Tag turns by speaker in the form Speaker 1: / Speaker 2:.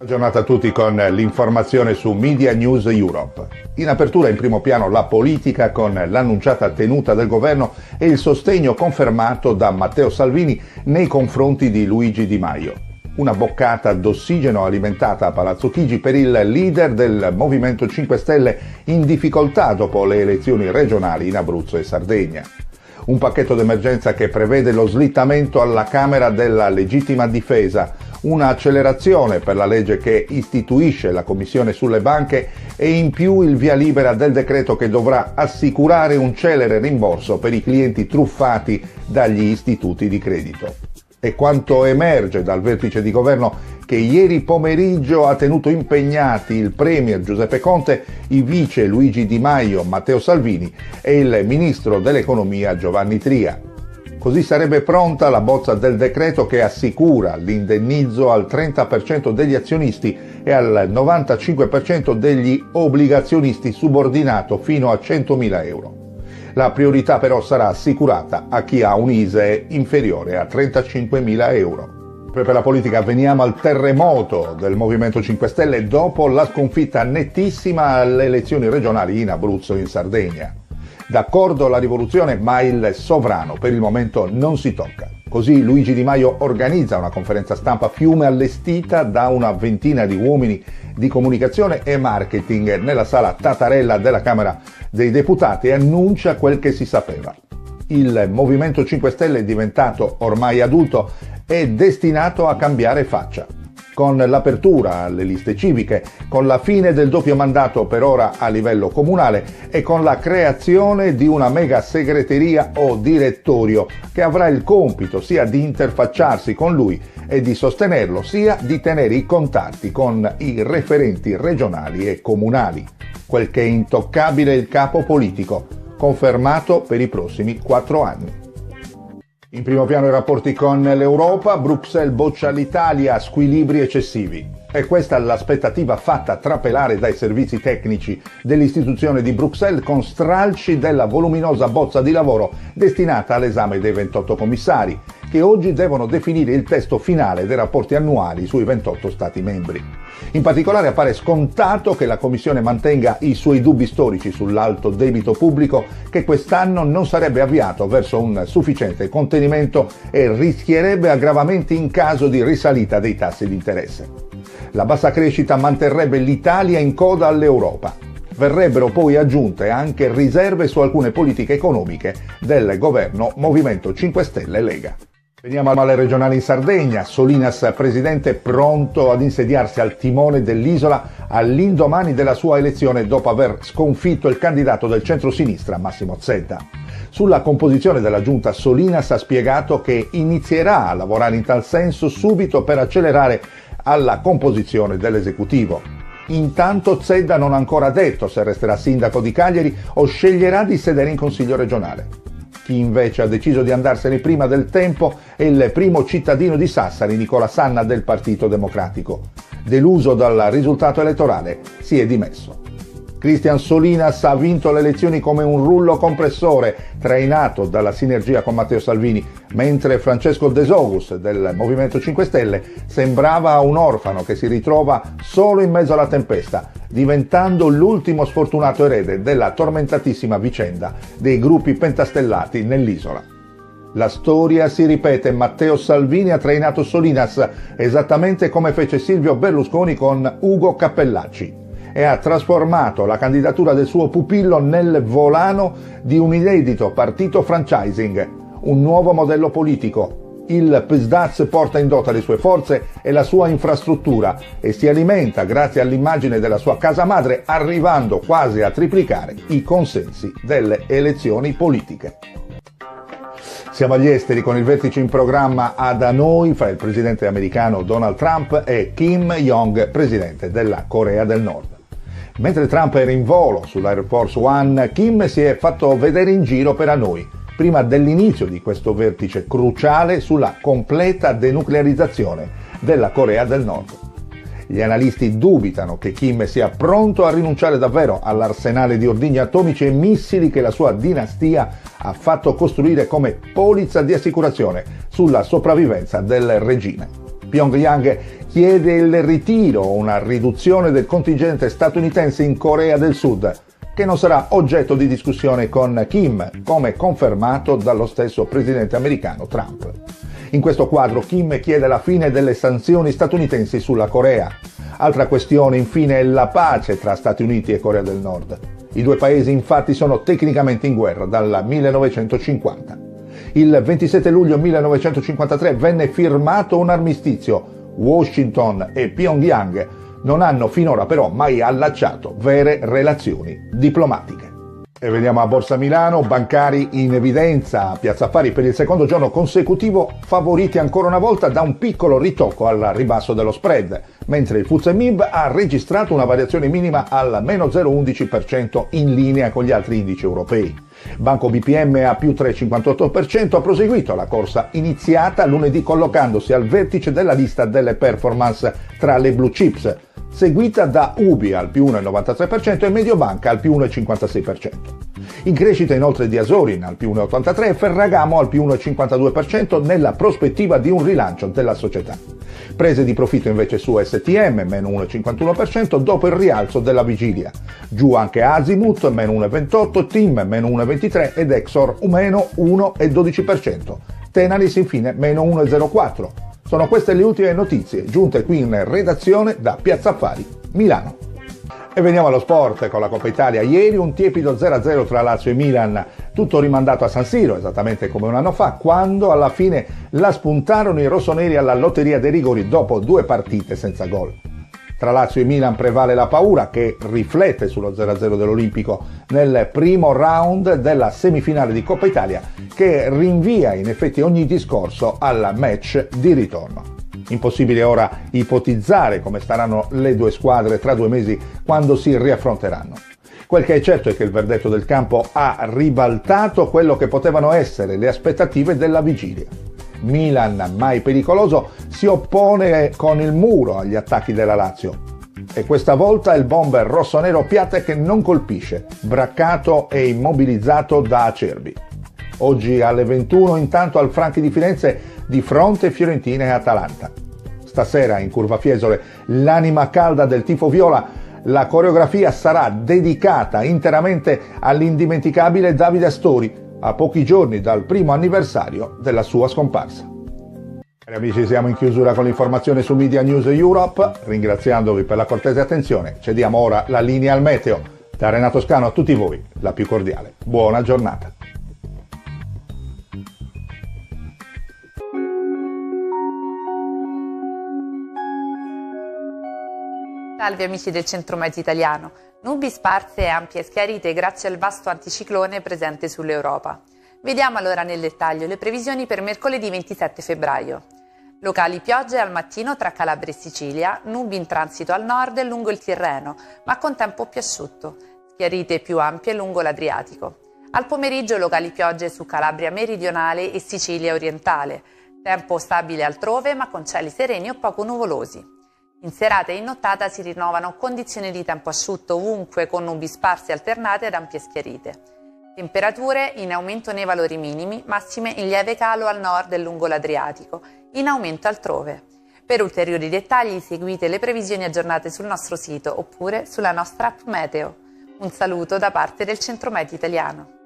Speaker 1: Giornata a tutti con l'informazione su Media News Europe. In apertura in primo piano la politica con l'annunciata tenuta del governo e il sostegno confermato da Matteo Salvini nei confronti di Luigi Di Maio. Una boccata d'ossigeno alimentata a Palazzo Chigi per il leader del Movimento 5 Stelle in difficoltà dopo le elezioni regionali in Abruzzo e Sardegna. Un pacchetto d'emergenza che prevede lo slittamento alla Camera della legittima difesa, un'accelerazione per la legge che istituisce la Commissione sulle banche e in più il via libera del decreto che dovrà assicurare un celere rimborso per i clienti truffati dagli istituti di credito. E quanto emerge dal vertice di governo che ieri pomeriggio ha tenuto impegnati il premier Giuseppe Conte, i vice Luigi Di Maio, Matteo Salvini e il ministro dell'economia Giovanni Tria. Così sarebbe pronta la bozza del decreto che assicura l'indennizzo al 30% degli azionisti e al 95% degli obbligazionisti subordinato fino a 100.000 euro. La priorità però sarà assicurata a chi ha un ISEE inferiore a 35.000 euro. Per la politica veniamo al terremoto del Movimento 5 Stelle dopo la sconfitta nettissima alle elezioni regionali in Abruzzo e in Sardegna. D'accordo la rivoluzione, ma il sovrano per il momento non si tocca. Così Luigi Di Maio organizza una conferenza stampa fiume allestita da una ventina di uomini di comunicazione e marketing nella sala Tatarella della Camera dei Deputati e annuncia quel che si sapeva. Il Movimento 5 Stelle, diventato ormai adulto, è destinato a cambiare faccia. Con l'apertura alle liste civiche, con la fine del doppio mandato per ora a livello comunale e con la creazione di una mega segreteria o direttorio che avrà il compito sia di interfacciarsi con lui e di sostenerlo, sia di tenere i contatti con i referenti regionali e comunali. Quel che è intoccabile il capo politico, confermato per i prossimi 4 anni. In primo piano i rapporti con l'Europa, Bruxelles boccia l'Italia, squilibri eccessivi. È questa l'aspettativa fatta trapelare dai servizi tecnici dell'istituzione di Bruxelles con stralci della voluminosa bozza di lavoro destinata all'esame dei 28 commissari, che oggi devono definire il testo finale dei rapporti annuali sui 28 Stati membri. In particolare appare scontato che la Commissione mantenga i suoi dubbi storici sull'alto debito pubblico che quest'anno non sarebbe avviato verso un sufficiente contenimento e rischierebbe aggravamenti in caso di risalita dei tassi di interesse. La bassa crescita manterrebbe l'Italia in coda all'Europa. Verrebbero poi aggiunte anche riserve su alcune politiche economiche del governo Movimento 5 Stelle Lega. Veniamo alle regionali in Sardegna. Solinas, presidente, pronto ad insediarsi al timone dell'isola all'indomani della sua elezione dopo aver sconfitto il candidato del centro-sinistra Massimo Zedda. Sulla composizione della giunta Solinas ha spiegato che inizierà a lavorare in tal senso subito per accelerare alla composizione dell'esecutivo. Intanto Zedda non ha ancora detto se resterà sindaco di Cagliari o sceglierà di sedere in consiglio regionale. Chi invece ha deciso di andarsene prima del tempo è il primo cittadino di Sassari, Nicola Sanna del Partito Democratico. Deluso dal risultato elettorale, si è dimesso. Cristian Solinas ha vinto le elezioni come un rullo compressore, trainato dalla sinergia con Matteo Salvini, mentre Francesco De Sogus del Movimento 5 Stelle sembrava un orfano che si ritrova solo in mezzo alla tempesta, diventando l'ultimo sfortunato erede della tormentatissima vicenda dei gruppi pentastellati nell'isola. La storia si ripete, Matteo Salvini ha trainato Solinas esattamente come fece Silvio Berlusconi con Ugo Cappellacci e ha trasformato la candidatura del suo pupillo nel volano di un inedito partito franchising, un nuovo modello politico. Il PSDAZ porta in dote le sue forze e la sua infrastruttura e si alimenta grazie all'immagine della sua casa madre, arrivando quasi a triplicare i consensi delle elezioni politiche. Siamo agli esteri con il vertice in programma ad Hanoi fra il presidente americano Donald Trump e Kim Jong, presidente della Corea del Nord. Mentre Trump era in volo sull'Air Force One, Kim si è fatto vedere in giro per Hanoi, prima dell'inizio di questo vertice cruciale sulla completa denuclearizzazione della Corea del Nord. Gli analisti dubitano che Kim sia pronto a rinunciare davvero all'arsenale di ordigni atomici e missili che la sua dinastia ha fatto costruire come polizza di assicurazione sulla sopravvivenza del regime. Pyongyang chiede il ritiro o una riduzione del contingente statunitense in Corea del Sud, che non sarà oggetto di discussione con Kim, come confermato dallo stesso presidente americano Trump. In questo quadro Kim chiede la fine delle sanzioni statunitensi sulla Corea. Altra questione infine è la pace tra Stati Uniti e Corea del Nord. I due paesi infatti sono tecnicamente in guerra dal 1950. Il 27 luglio 1953 venne firmato un armistizio. Washington e Pyongyang non hanno finora però mai allacciato vere relazioni diplomatiche. E veniamo a Borsa Milano, bancari in evidenza a Piazza Affari per il secondo giorno consecutivo, favoriti ancora una volta da un piccolo ritocco al ribasso dello spread, mentre il FTSE MIB ha registrato una variazione minima al meno 0,11% in linea con gli altri indici europei. Banco BPM a più 3,58% ha proseguito la corsa iniziata lunedì collocandosi al vertice della lista delle performance tra le blue chips, seguita da UBI al più 1,93% e Mediobanca al più 1,56%. In crescita inoltre di Asorin al più 1,83% e Ferragamo al più 1,52% nella prospettiva di un rilancio della società. Prese di profitto invece su STM, meno 1,51% dopo il rialzo della vigilia. Giù anche Azimut, meno 1,28%, TIM, meno 1,23% ed Exor, meno 1,12%. Tenaris infine, meno 1,04%. Sono queste le ultime notizie, giunte qui in redazione da Piazza Affari, Milano. E veniamo allo sport con la Coppa Italia. Ieri un tiepido 0-0 tra Lazio e Milan, tutto rimandato a San Siro, esattamente come un anno fa, quando alla fine la spuntarono i rossoneri alla lotteria dei rigori dopo 2 partite senza gol. Tra Lazio e Milan prevale la paura, che riflette sullo 0-0 dell'Olimpico nel primo round della semifinale di Coppa Italia, che rinvia in effetti ogni discorso al match di ritorno. Impossibile ora ipotizzare come staranno le due squadre tra 2 mesi quando si riaffronteranno. Quel che è certo è che il verdetto del campo ha ribaltato quello che potevano essere le aspettative della vigilia. Milan, mai pericoloso, si oppone con il muro agli attacchi della Lazio. E questa volta il bomber rossonero Piatek non colpisce, braccato e immobilizzato da Acerbi. Oggi alle 21 intanto al Franchi di Firenze di fronte Fiorentina e Atalanta. Stasera in Curva Fiesole l'anima calda del tifo viola, la coreografia sarà dedicata interamente all'indimenticabile Davide Astori, a pochi giorni dal primo anniversario della sua scomparsa. Cari amici, siamo in chiusura con l'informazione su Media News Europe. Ringraziandovi per la cortese attenzione, cediamo ora la linea al meteo. Da Renato Scano a tutti voi, la più cordiale. Buona giornata.
Speaker 2: Salve amici del centro-mezzo italiano. Nubi sparse e ampie schiarite grazie al vasto anticiclone presente sull'Europa. Vediamo allora nel dettaglio le previsioni per mercoledì 27 febbraio. Locali piogge al mattino tra Calabria e Sicilia, nubi in transito al nord e lungo il Tirreno, ma con tempo più asciutto. Schiarite più ampie lungo l'Adriatico. Al pomeriggio locali piogge su Calabria meridionale e Sicilia orientale. Tempo stabile altrove ma con cieli sereni o poco nuvolosi. In serata e in nottata si rinnovano condizioni di tempo asciutto ovunque con nubi sparse alternate ad ampie schiarite. Temperature in aumento nei valori minimi, massime in lieve calo al nord e lungo l'Adriatico, in aumento altrove. Per ulteriori dettagli seguite le previsioni aggiornate sul nostro sito oppure sulla nostra app Meteo. Un saluto da parte del Centro-Mezzo italiano.